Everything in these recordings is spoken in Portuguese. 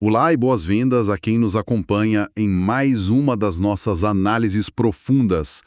Olá e boas-vindas a quem nos acompanha em mais uma das nossas análises profundas.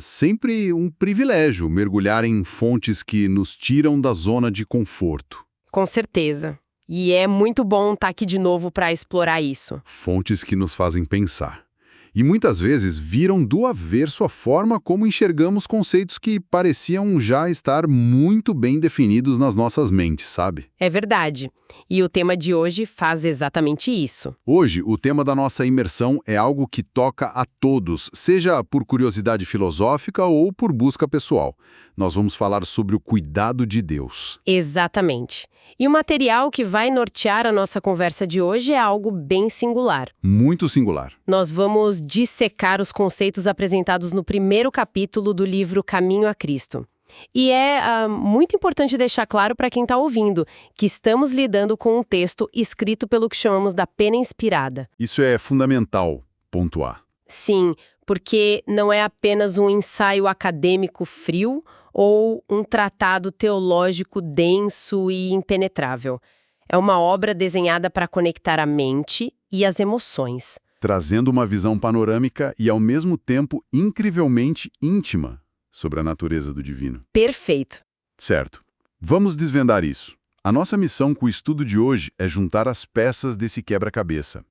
Sempre um privilégio mergulhar em fontes que nos tiram da zona de conforto. Com certeza. E é muito bom estar aqui de novo para explorar isso. Fontes que nos fazem pensar. E muitas vezes viram do avesso a forma como enxergamos conceitos que pareciam já estar muito bem definidos nas nossas mentes, sabe? É verdade. E o tema de hoje faz exatamente isso. Hoje, o tema da nossa imersão é algo que toca a todos, seja por curiosidade filosófica ou por busca pessoal. Nós vamos falar sobre o cuidado de Deus. Exatamente. E o material que vai nortear a nossa conversa de hoje é algo bem singular. Muito singular. Nós vamos dissecar os conceitos apresentados no primeiro capítulo do livro Caminho a Cristo. E é muito importante deixar claro para quem está ouvindo que estamos lidando com um texto escrito pelo que chamamos da pena inspirada. Isso é fundamental, pontuar. Sim, porque não é apenas um ensaio acadêmico frio ou um tratado teológico denso e impenetrável. É uma obra desenhada para conectar a mente e as emoções. Trazendo uma visão panorâmica e, ao mesmo tempo, incrivelmente íntima sobre a natureza do divino. Perfeito. Certo. Vamos desvendar isso. A nossa missão com o estudo de hoje é juntar as peças desse quebra-cabeça.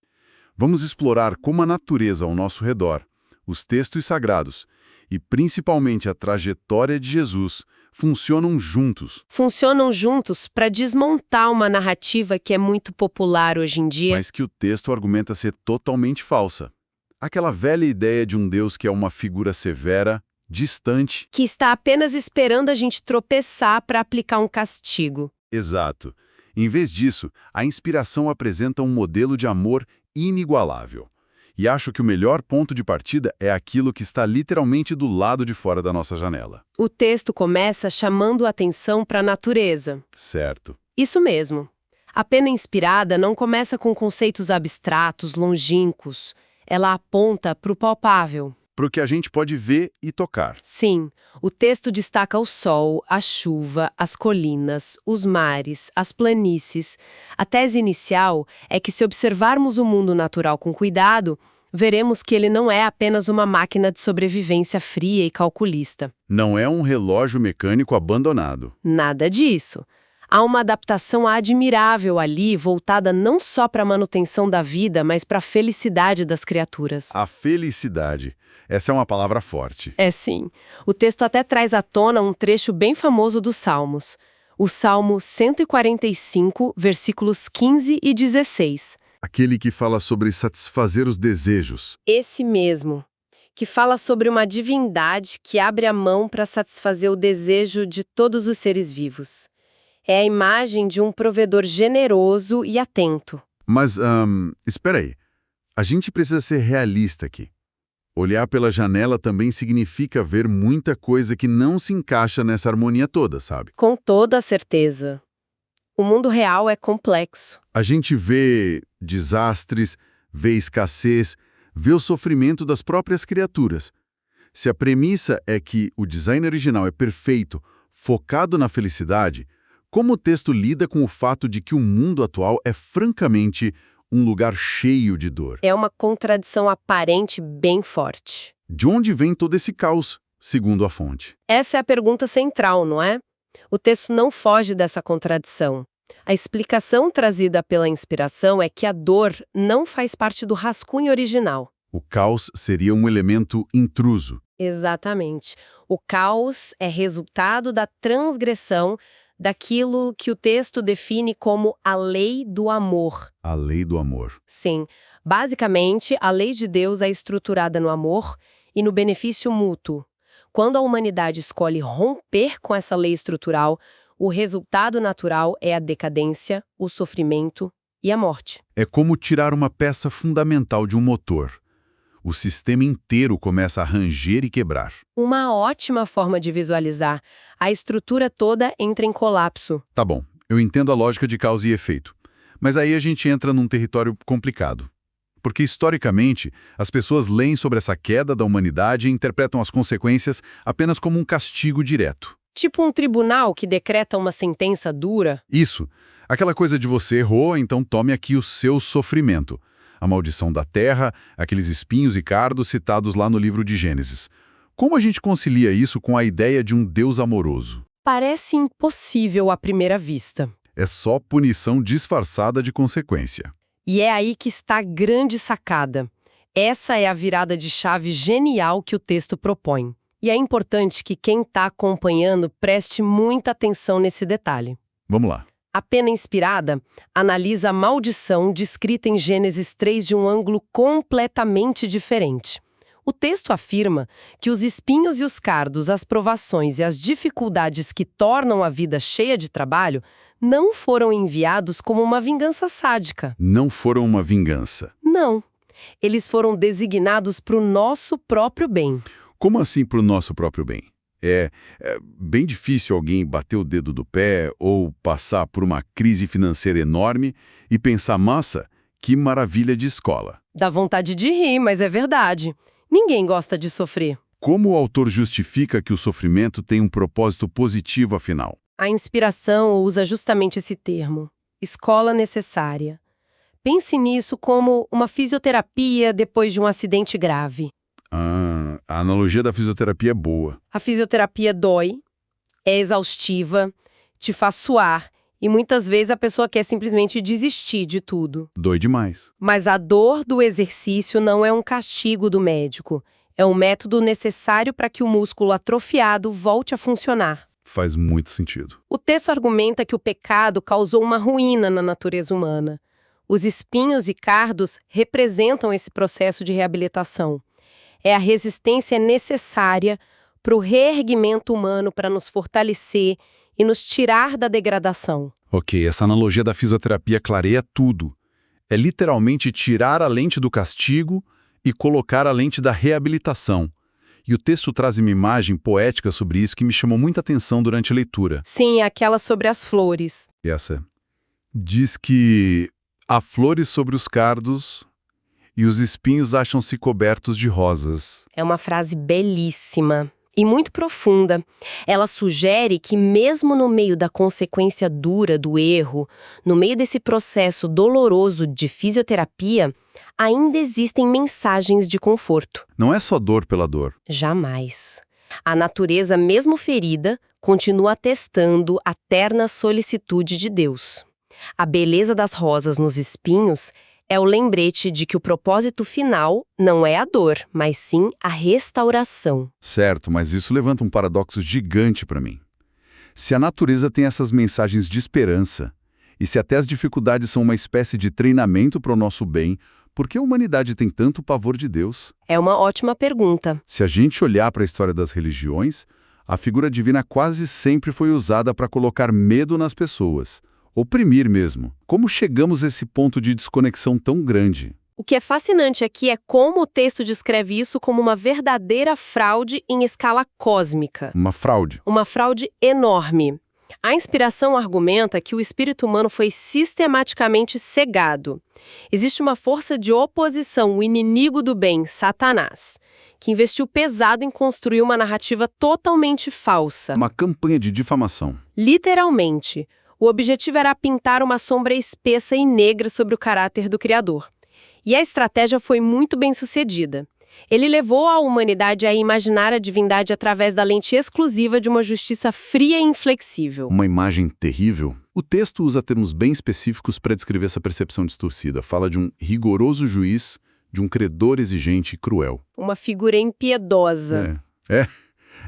Vamos explorar como a natureza ao nosso redor, os textos sagrados e, principalmente, a trajetória de Jesus funcionam juntos. Funcionam juntos para desmontar uma narrativa que é muito popular hoje em dia. Mas que o texto argumenta ser totalmente falsa. Aquela velha ideia de um Deus que é uma figura severa, distante. Que está apenas esperando a gente tropeçar para aplicar um castigo. Exato. Em vez disso, a inspiração apresenta um modelo de amor inigualável. E acho que o melhor ponto de partida é aquilo que está literalmente do lado de fora da nossa janela. O texto começa chamando a atenção para a natureza. Certo. Isso mesmo. A pena inspirada não começa com conceitos abstratos, longínquos. Ela aponta para o palpável. Para o que a gente pode ver e tocar. Sim, o texto destaca o sol, a chuva, as colinas, os mares, as planícies. A tese inicial é que se observarmos o mundo natural com cuidado, veremos que ele não é apenas uma máquina de sobrevivência fria e calculista. Não é um relógio mecânico abandonado. Nada disso. Há uma adaptação admirável ali, voltada não só para a manutenção da vida, mas para a felicidade das criaturas. A felicidade. Essa é uma palavra forte. É sim. O texto até traz à tona um trecho bem famoso dos Salmos. O Salmo 145, versículos 15 e 16. Aquele que fala sobre satisfazer os desejos. Esse mesmo, que fala sobre uma divindade que abre a mão para satisfazer o desejo de todos os seres vivos. É a imagem de um provedor generoso e atento. Mas, espera aí. A gente precisa ser realista aqui. Olhar pela janela também significa ver muita coisa que não se encaixa nessa harmonia toda, sabe? Com toda a certeza. O mundo real é complexo. A gente vê desastres, vê escassez, vê o sofrimento das próprias criaturas. Se a premissa é que o design original é perfeito, focado na felicidade, como o texto lida com o fato de que o mundo atual é francamente um lugar cheio de dor? É uma contradição aparente bem forte. De onde vem todo esse caos, segundo a fonte? Essa é a pergunta central, não é? O texto não foge dessa contradição. A explicação trazida pela inspiração é que a dor não faz parte do rascunho original. O caos seria um elemento intruso. Exatamente. O caos é resultado da transgressão daquilo que o texto define como a lei do amor. A lei do amor. Sim. Basicamente, a lei de Deus é estruturada no amor e no benefício mútuo. Quando a humanidade escolhe romper com essa lei estrutural, o resultado natural é a decadência, o sofrimento e a morte. É como tirar uma peça fundamental de um motor. O sistema inteiro começa a ranger e quebrar. Uma ótima forma de visualizar. A estrutura toda entra em colapso. Tá bom, eu entendo a lógica de causa e efeito. Mas aí a gente entra num território complicado. Porque, historicamente, as pessoas leem sobre essa queda da humanidade e interpretam as consequências apenas como um castigo direto. Tipo um tribunal que decreta uma sentença dura. Isso. Aquela coisa de você errou, então tome aqui o seu sofrimento. A maldição da terra, aqueles espinhos e cardos citados lá no livro de Gênesis. Como a gente concilia isso com a ideia de um Deus amoroso? Parece impossível à primeira vista. É só punição disfarçada de consequência. E é aí que está a grande sacada. Essa é a virada de chave genial que o texto propõe. E é importante que quem está acompanhando preste muita atenção nesse detalhe. Vamos lá. A pena inspirada analisa a maldição descrita em Gênesis 3 de um ângulo completamente diferente. O texto afirma que os espinhos e os cardos, as provações e as dificuldades que tornam a vida cheia de trabalho não foram enviados como uma vingança sádica. Não foram uma vingança. Não. Eles foram designados para o nosso próprio bem. Como assim para o nosso próprio bem? É bem difícil alguém bater o dedo do pé ou passar por uma crise financeira enorme e pensar, massa, que maravilha de escola. Dá vontade de rir, mas é verdade. Ninguém gosta de sofrer. Como o autor justifica que o sofrimento tem um propósito positivo, afinal? A inspiração usa justamente esse termo, escola necessária. Pense nisso como uma fisioterapia depois de um acidente grave. A analogia da fisioterapia é boa. A fisioterapia dói, é exaustiva, te faz suar e muitas vezes a pessoa quer simplesmente desistir de tudo. Dói demais. Mas a dor do exercício não é um castigo do médico. É um método necessário para que o músculo atrofiado volte a funcionar. Faz muito sentido. O texto argumenta que o pecado causou uma ruína na natureza humana. Os espinhos e cardos representam esse processo de reabilitação. É a resistência necessária para o reerguimento humano para nos fortalecer e nos tirar da degradação. Ok, essa analogia da fisioterapia clareia tudo. É literalmente tirar a lente do castigo e colocar a lente da reabilitação. E o texto traz uma imagem poética sobre isso que me chamou muita atenção durante a leitura. Sim, aquela sobre as flores. Essa diz que há flores sobre os cardos e os espinhos acham-se cobertos de rosas. É uma frase belíssima e muito profunda. Ela sugere que mesmo no meio da consequência dura do erro, no meio desse processo doloroso de fisioterapia, ainda existem mensagens de conforto. Não é só dor pela dor. Jamais. A natureza, mesmo ferida, continua atestando a terna solicitude de Deus. A beleza das rosas nos espinhos é o lembrete de que o propósito final não é a dor, mas sim a restauração. Certo, mas isso levanta um paradoxo gigante para mim. Se a natureza tem essas mensagens de esperança, e se até as dificuldades são uma espécie de treinamento para o nosso bem, por que a humanidade tem tanto pavor de Deus? É uma ótima pergunta. Se a gente olhar para a história das religiões, a figura divina quase sempre foi usada para colocar medo nas pessoas. Oprimir mesmo. Como chegamos a esse ponto de desconexão tão grande? O que é fascinante aqui é como o texto descreve isso como uma verdadeira fraude em escala cósmica. Uma fraude. Uma fraude enorme. A inspiração argumenta que o espírito humano foi sistematicamente cegado. Existe uma força de oposição, o inimigo do bem, Satanás, que investiu pesado em construir uma narrativa totalmente falsa. Uma campanha de difamação. Literalmente. O objetivo era pintar uma sombra espessa e negra sobre o caráter do Criador. E a estratégia foi muito bem sucedida. Ele levou a humanidade a imaginar a divindade através da lente exclusiva de uma justiça fria e inflexível. Uma imagem terrível. O texto usa termos bem específicos para descrever essa percepção distorcida. Fala de um rigoroso juiz, de um credor exigente e cruel. Uma figura impiedosa.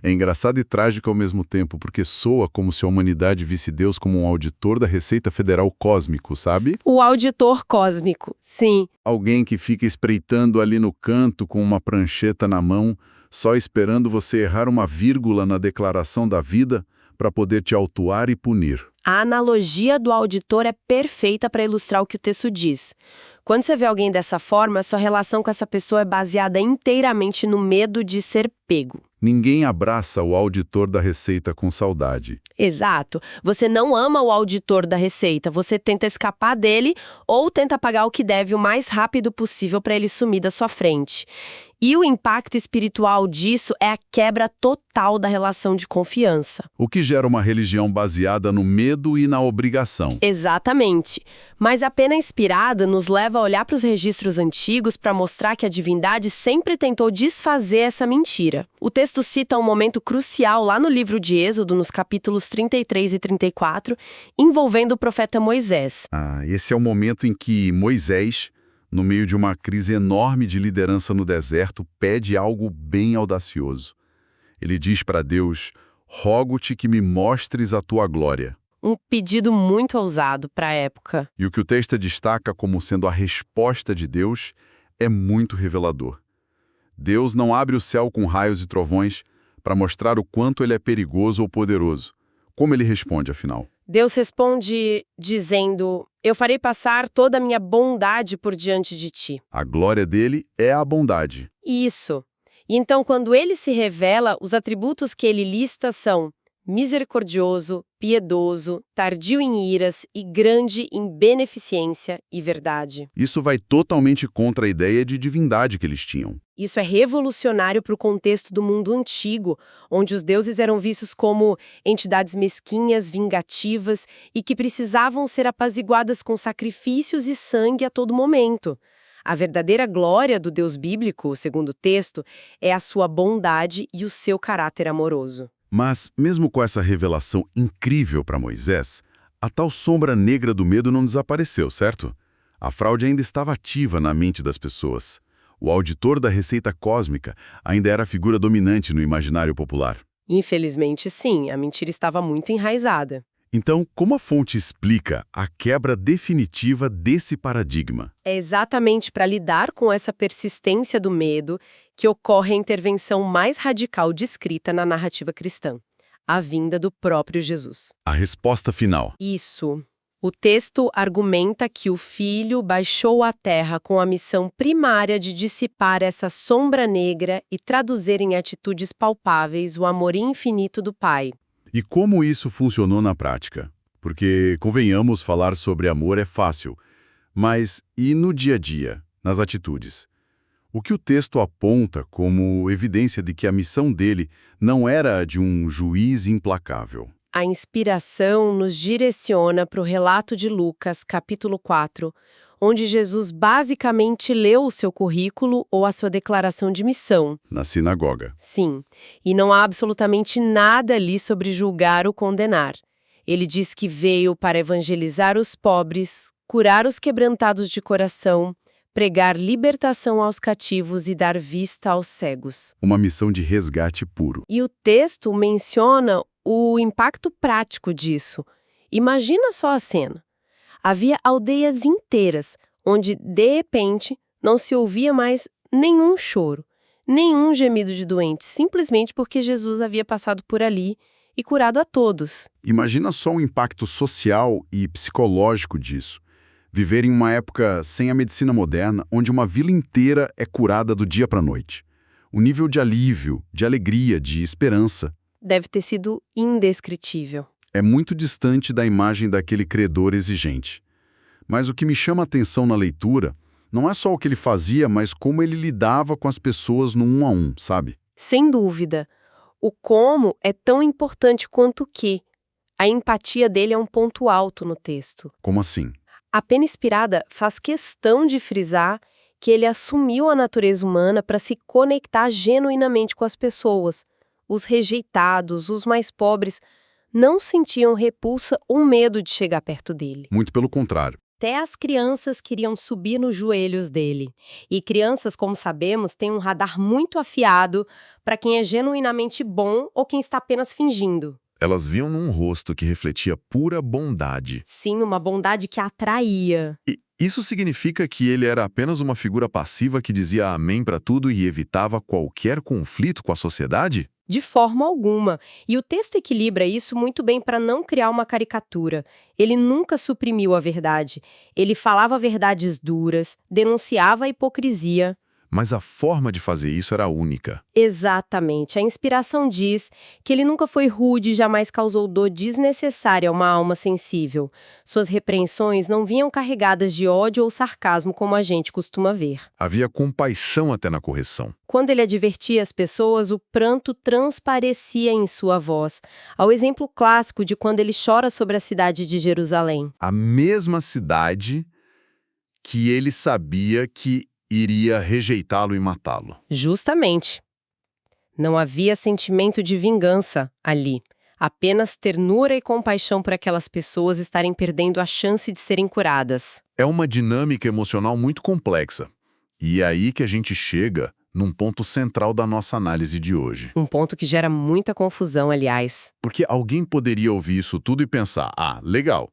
É engraçado e trágico ao mesmo tempo, porque soa como se a humanidade visse Deus como um auditor da Receita Federal cósmico, sabe? O auditor cósmico, sim. Alguém que fica espreitando ali no canto com uma prancheta na mão, só esperando você errar uma vírgula na declaração da vida para poder te autuar e punir. A analogia do auditor é perfeita para ilustrar o que o texto diz. Quando você vê alguém dessa forma, sua relação com essa pessoa é baseada inteiramente no medo de ser pego. Ninguém abraça o auditor da Receita com saudade. Exato. Você não ama o auditor da Receita, você tenta escapar dele ou tenta pagar o que deve o mais rápido possível para ele sumir da sua frente. E o impacto espiritual disso é a quebra total da relação de confiança. O que gera uma religião baseada no medo e na obrigação. Exatamente. Mas a pena inspirada nos leva a olhar para os registros antigos para mostrar que a divindade sempre tentou desfazer essa mentira. O texto cita um momento crucial lá no livro de Êxodo, nos capítulos 33 e 34, envolvendo o profeta Moisés. Esse é o momento em que Moisés, no meio de uma crise enorme de liderança no deserto, pede algo bem audacioso. Ele diz para Deus: rogo-te que me mostres a tua glória. Um pedido muito ousado para a época. E o que o texto destaca como sendo a resposta de Deus é muito revelador. Deus não abre o céu com raios e trovões para mostrar o quanto ele é perigoso ou poderoso. Como ele responde, afinal? Deus responde dizendo: eu farei passar toda a minha bondade por diante de ti. A glória dele é a bondade. Isso. E então, quando ele se revela, os atributos que ele lista são misericordioso, piedoso, tardio em iras e grande em beneficência e verdade. Isso vai totalmente contra a ideia de divindade que eles tinham. Isso é revolucionário para o contexto do mundo antigo, onde os deuses eram vistos como entidades mesquinhas, vingativas e que precisavam ser apaziguadas com sacrifícios e sangue a todo momento. A verdadeira glória do Deus bíblico, segundo o texto, é a sua bondade e o seu caráter amoroso. Mas, mesmo com essa revelação incrível para Moisés, a tal sombra negra do medo não desapareceu, certo? A fraude ainda estava ativa na mente das pessoas. O auditor da receita cósmica ainda era a figura dominante no imaginário popular. Infelizmente, sim, a mentira estava muito enraizada. Então, como a fonte explica a quebra definitiva desse paradigma? É exatamente para lidar com essa persistência do medo que ocorre a intervenção mais radical descrita na narrativa cristã, a vinda do próprio Jesus. A resposta final. Isso. O texto argumenta que o Filho baixou à Terra com a missão primária de dissipar essa sombra negra e traduzir em atitudes palpáveis o amor infinito do Pai. E como isso funcionou na prática? Porque, convenhamos, falar sobre amor é fácil. Mas e no dia a dia, nas atitudes? O que o texto aponta como evidência de que a missão dele não era a de um juiz implacável? A inspiração nos direciona para o relato de Lucas, capítulo 4, onde Jesus basicamente leu o seu currículo ou a sua declaração de missão. Na sinagoga. Sim, e não há absolutamente nada ali sobre julgar ou condenar. Ele diz que veio para evangelizar os pobres, curar os quebrantados de coração, pregar libertação aos cativos e dar vista aos cegos. Uma missão de resgate puro. E o texto menciona o impacto prático disso. Imagina só a cena. Havia aldeias inteiras, onde, de repente, não se ouvia mais nenhum choro, nenhum gemido de doente, simplesmente porque Jesus havia passado por ali e curado a todos. Imagina só o impacto social e psicológico disso. Viver em uma época sem a medicina moderna, onde uma vila inteira é curada do dia para a noite. O nível de alívio, de alegria, de esperança deve ter sido indescritível. É muito distante da imagem daquele credor exigente. Mas o que me chama a atenção na leitura não é só o que ele fazia, mas como ele lidava com as pessoas no 1 a 1, sabe? Sem dúvida. O como é tão importante quanto o que. A empatia dele é um ponto alto no texto. Como assim? A Pena Inspirada faz questão de frisar que ele assumiu a natureza humana para se conectar genuinamente com as pessoas. Os rejeitados, os mais pobres, não sentiam repulsa ou medo de chegar perto dele. Muito pelo contrário. Até as crianças queriam subir nos joelhos dele. E crianças, como sabemos, têm um radar muito afiado para quem é genuinamente bom ou quem está apenas fingindo. Elas viam num rosto que refletia pura bondade. Sim, uma bondade que atraía. E isso significa que ele era apenas uma figura passiva que dizia amém para tudo e evitava qualquer conflito com a sociedade? De forma alguma. E o texto equilibra isso muito bem para não criar uma caricatura. Ele nunca suprimiu a verdade. Ele falava verdades duras, denunciava a hipocrisia. Mas a forma de fazer isso era única. Exatamente. A inspiração diz que ele nunca foi rude e jamais causou dor desnecessária a uma alma sensível. Suas repreensões não vinham carregadas de ódio ou sarcasmo como a gente costuma ver. Havia compaixão até na correção. Quando ele advertia as pessoas, o pranto transparecia em sua voz, ao exemplo clássico de quando ele chora sobre a cidade de Jerusalém. A mesma cidade que ele sabia que iria rejeitá-lo e matá-lo. Justamente. Não havia sentimento de vingança ali. Apenas ternura e compaixão por aquelas pessoas estarem perdendo a chance de serem curadas. É uma dinâmica emocional muito complexa. E é aí que a gente chega num ponto central da nossa análise de hoje. Um ponto que gera muita confusão, aliás. Porque alguém poderia ouvir isso tudo e pensar, legal.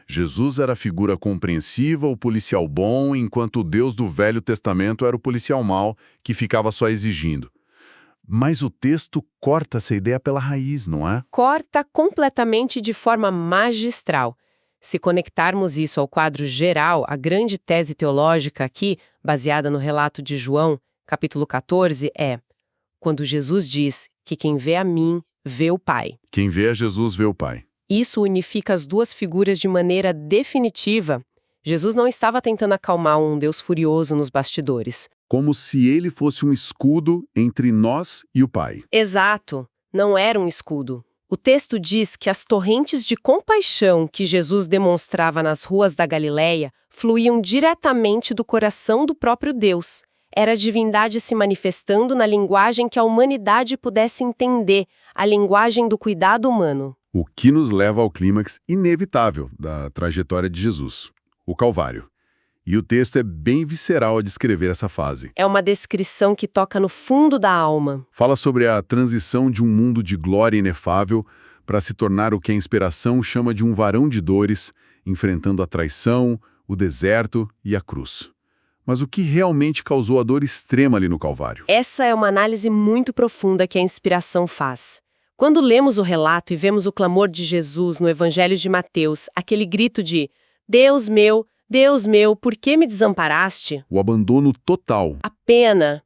Jesus era a figura compreensiva, o policial bom, enquanto o Deus do Velho Testamento era o policial mau, que ficava só exigindo. Mas o texto corta essa ideia pela raiz, não é? Corta completamente de forma magistral. Se conectarmos isso ao quadro geral, a grande tese teológica aqui, baseada no relato de João, capítulo 14, é: quando Jesus diz que quem vê a mim, vê o Pai. Quem vê a Jesus, vê o Pai. Isso unifica as duas figuras de maneira definitiva. Jesus não estava tentando acalmar um Deus furioso nos bastidores. Como se ele fosse um escudo entre nós e o Pai. Exato, não era um escudo. O texto diz que as torrentes de compaixão que Jesus demonstrava nas ruas da Galileia fluíam diretamente do coração do próprio Deus. Era a divindade se manifestando na linguagem que a humanidade pudesse entender, a linguagem do cuidado humano. O que nos leva ao clímax inevitável da trajetória de Jesus, o Calvário. E o texto é bem visceral a descrever essa fase. É uma descrição que toca no fundo da alma. Fala sobre a transição de um mundo de glória inefável para se tornar o que a inspiração chama de um varão de dores, enfrentando a traição, o deserto e a cruz. Mas o que realmente causou a dor extrema ali no Calvário? Essa é uma análise muito profunda que a inspiração faz. Quando lemos o relato e vemos o clamor de Jesus no Evangelho de Mateus, aquele grito de Deus meu, por que me desamparaste? O abandono total. A pena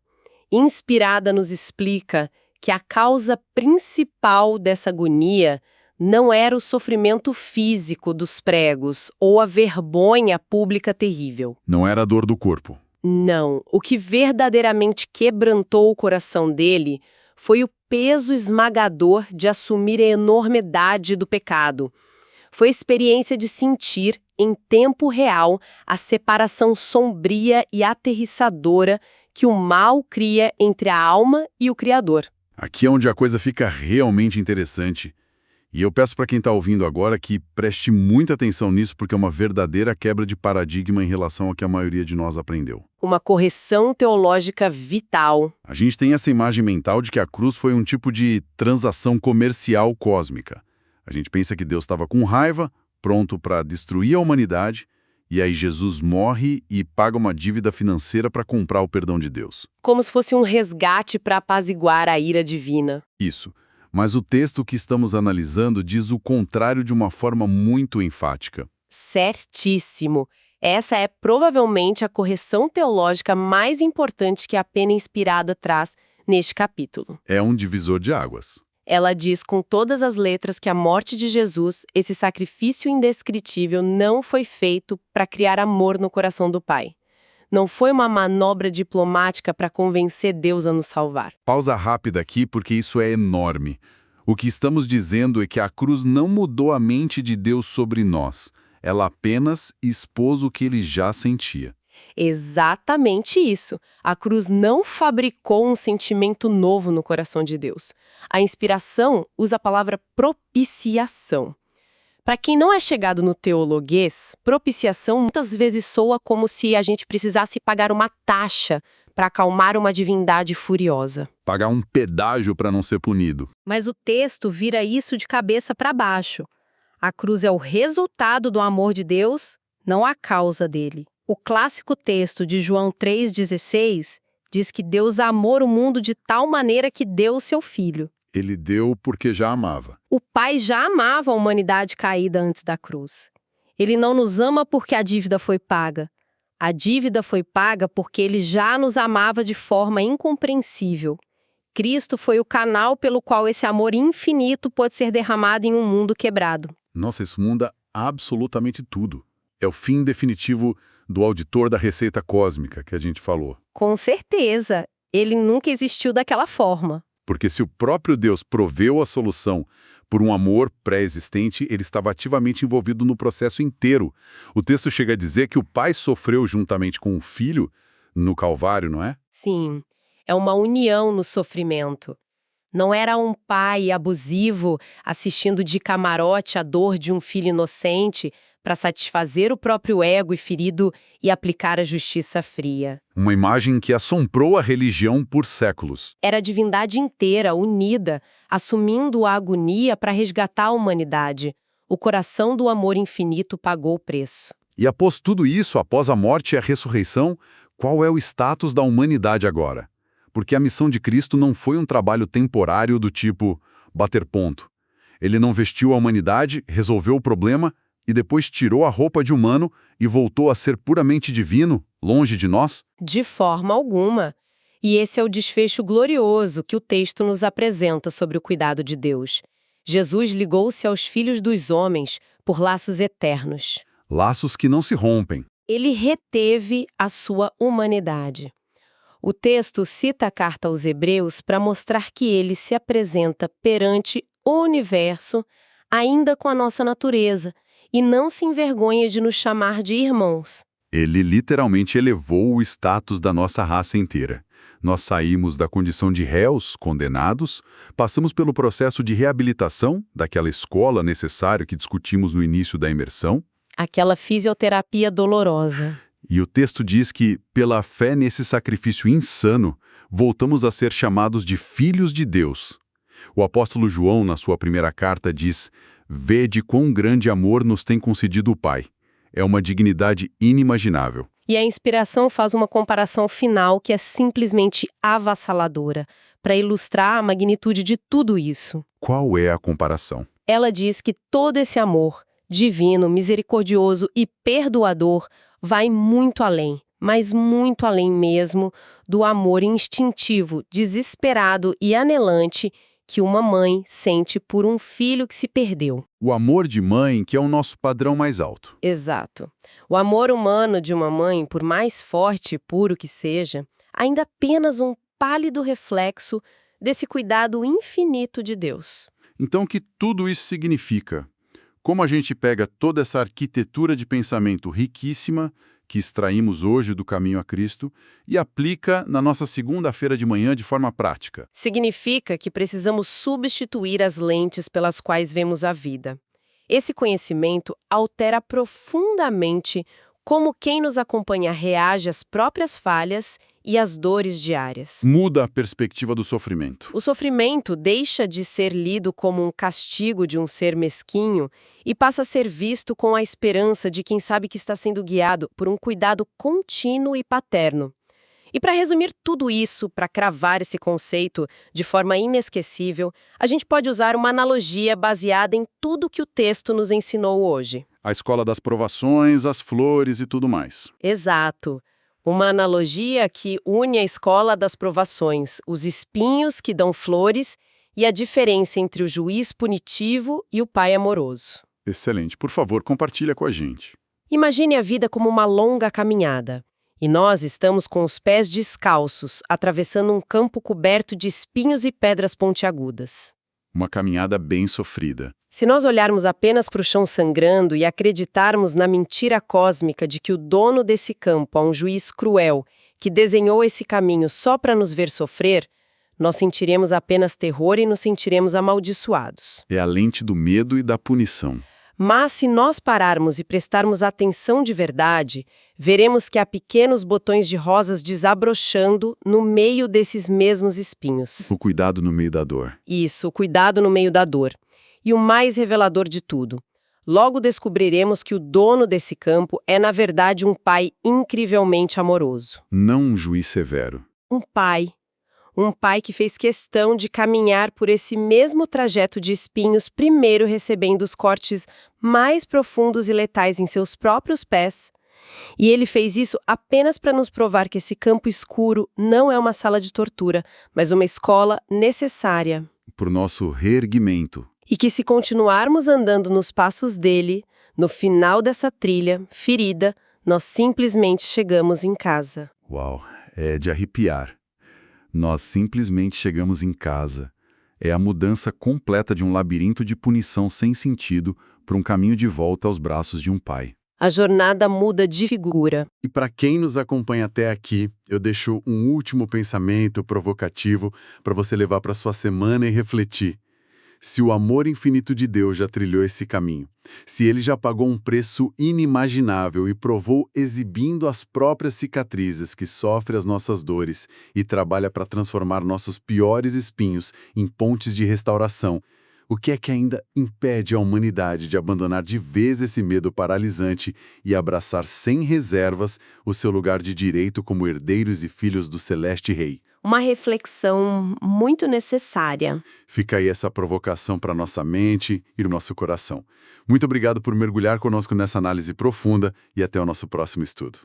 inspirada nos explica que a causa principal dessa agonia não era o sofrimento físico dos pregos ou a vergonha pública terrível. Não era a dor do corpo. Não. O que verdadeiramente quebrantou o coração dele foi o peso esmagador de assumir a enormidade do pecado. Foi a experiência de sentir, em tempo real, a separação sombria e aterrissadora que o mal cria entre a alma e o Criador. Aqui é onde a coisa fica realmente interessante. E eu peço para quem está ouvindo agora que preste muita atenção nisso, porque é uma verdadeira quebra de paradigma em relação ao que a maioria de nós aprendeu. Uma correção teológica vital. A gente tem essa imagem mental de que a cruz foi um tipo de transação comercial cósmica. A gente pensa que Deus estava com raiva, pronto para destruir a humanidade, e aí Jesus morre e paga uma dívida financeira para comprar o perdão de Deus. Como se fosse um resgate para apaziguar a ira divina. Isso. Mas o texto que estamos analisando diz o contrário de uma forma muito enfática. Certíssimo. Essa é provavelmente a correção teológica mais importante que a pena inspirada traz neste capítulo. É um divisor de águas. Ela diz com todas as letras que a morte de Jesus, esse sacrifício indescritível, não foi feito para criar amor no coração do Pai. Não foi uma manobra diplomática para convencer Deus a nos salvar. Pausa rápida aqui porque isso é enorme. O que estamos dizendo é que a cruz não mudou a mente de Deus sobre nós. Ela apenas expôs o que ele já sentia. Exatamente isso. A cruz não fabricou um sentimento novo no coração de Deus. A inspiração usa a palavra propiciação. Para quem não é chegado no teologuês, propiciação muitas vezes soa como se a gente precisasse pagar uma taxa para acalmar uma divindade furiosa. Pagar um pedágio para não ser punido. Mas o texto vira isso de cabeça para baixo. A cruz é o resultado do amor de Deus, não a causa dele. O clássico texto de João 3,16 diz que Deus amou o mundo de tal maneira que deu o seu Filho. Ele deu porque já amava. O Pai já amava a humanidade caída antes da cruz. Ele não nos ama porque a dívida foi paga, A dívida foi paga porque ele já nos amava de forma incompreensível. Cristo foi o canal pelo qual esse amor infinito pôde ser derramado em um mundo quebrado. Nossa, isso muda absolutamente tudo. É o fim definitivo do auditor da receita cósmica que a gente falou. Com certeza, ele nunca existiu daquela forma. Porque se o próprio Deus proveu a solução por um amor pré-existente, ele estava ativamente envolvido no processo inteiro. O texto chega a dizer que o pai sofreu juntamente com o filho no Calvário, não é? Sim, é uma união no sofrimento. Não era um pai abusivo assistindo de camarote a dor de um filho inocente para satisfazer o próprio ego e ferido e aplicar a justiça fria. Uma imagem que assombrou a religião por séculos. Era a divindade inteira, unida, assumindo a agonia para resgatar a humanidade. O coração do amor infinito pagou o preço. E após tudo isso, após a morte e a ressurreição, qual é o status da humanidade agora? Porque a missão de Cristo não foi um trabalho temporário do tipo bater ponto. Ele não vestiu a humanidade, resolveu o problema e depois tirou a roupa de humano e voltou a ser puramente divino, longe de nós? De forma alguma. E esse é o desfecho glorioso que o texto nos apresenta sobre o cuidado de Deus. Jesus ligou-se aos filhos dos homens por laços eternos. Laços que não se rompem. Ele reteve a sua humanidade. O texto cita a carta aos Hebreus para mostrar que ele se apresenta perante o universo, ainda com a nossa natureza, e não se envergonha de nos chamar de irmãos. Ele literalmente elevou o status da nossa raça inteira. Nós saímos da condição de réus, condenados, passamos pelo processo de reabilitação, daquela escola necessária que discutimos no início da imersão. Aquela fisioterapia dolorosa. E o texto diz que, pela fé nesse sacrifício insano, voltamos a ser chamados de filhos de Deus. O apóstolo João, na sua primeira carta, diz: "Vede quão grande amor nos tem concedido o Pai." É uma dignidade inimaginável. E a inspiração faz uma comparação final que é simplesmente avassaladora, para ilustrar a magnitude de tudo isso. Qual é a comparação? Ela diz que todo esse amor, divino, misericordioso e perdoador, vai muito além, mas muito além mesmo, do amor instintivo, desesperado e anelante que uma mãe sente por um filho que se perdeu. O amor de mãe, que é o nosso padrão mais alto. Exato. O amor humano de uma mãe, por mais forte e puro que seja, ainda apenas um pálido reflexo desse cuidado infinito de Deus. Então, o que tudo isso significa? Como a gente pega toda essa arquitetura de pensamento riquíssima que extraímos hoje do caminho a Cristo e aplica na nossa segunda-feira de manhã de forma prática? Significa que precisamos substituir as lentes pelas quais vemos a vida. Esse conhecimento altera profundamente como quem nos acompanha reage às próprias falhas e às dores diárias. Muda a perspectiva do sofrimento. O sofrimento deixa de ser lido como um castigo de um ser mesquinho e passa a ser visto com a esperança de quem sabe que está sendo guiado por um cuidado contínuo e paterno. E para resumir tudo isso, para cravar esse conceito de forma inesquecível, a gente pode usar uma analogia baseada em tudo que o texto nos ensinou hoje. A escola das provações, as flores e tudo mais. Exato. Uma analogia que une a escola das provações, os espinhos que dão flores e a diferença entre o juiz punitivo e o pai amoroso. Excelente. Por favor, compartilha com a gente. Imagine a vida como uma longa caminhada. E nós estamos com os pés descalços, atravessando um campo coberto de espinhos e pedras pontiagudas. Uma caminhada bem sofrida. Se nós olharmos apenas para o chão sangrando e acreditarmos na mentira cósmica de que o dono desse campo é um juiz cruel que desenhou esse caminho só para nos ver sofrer, nós sentiremos apenas terror e nos sentiremos amaldiçoados. É a lente do medo e da punição. Mas se nós pararmos e prestarmos atenção de verdade, veremos que há pequenos botões de rosas desabrochando no meio desses mesmos espinhos. O cuidado no meio da dor. Isso, o cuidado no meio da dor. E o mais revelador de tudo, logo descobriremos que o dono desse campo é, na verdade, um pai incrivelmente amoroso. Não um juiz severo. Um pai que fez questão de caminhar por esse mesmo trajeto de espinhos, primeiro recebendo os cortes mais profundos e letais em seus próprios pés, E ele fez isso apenas para nos provar que esse campo escuro não é uma sala de tortura, mas uma escola necessária. Por nosso reerguimento. E que se continuarmos andando nos passos dele, no final dessa trilha, ferida, nós simplesmente chegamos em casa. Uau, é de arrepiar. Nós simplesmente chegamos em casa. É a mudança completa de um labirinto de punição sem sentido para um caminho de volta aos braços de um pai. A jornada muda de figura. E para quem nos acompanha até aqui, eu deixo um último pensamento provocativo para você levar para sua semana e refletir. Se o amor infinito de Deus já trilhou esse caminho, se ele já pagou um preço inimaginável e provou exibindo as próprias cicatrizes que sofre as nossas dores e trabalha para transformar nossos piores espinhos em pontes de restauração, o que é que ainda impede a humanidade de abandonar de vez esse medo paralisante e abraçar sem reservas o seu lugar de direito como herdeiros e filhos do Celeste Rei? Uma reflexão muito necessária. Fica aí essa provocação para nossa mente e o nosso coração. Muito obrigado por mergulhar conosco nessa análise profunda e até o nosso próximo estudo.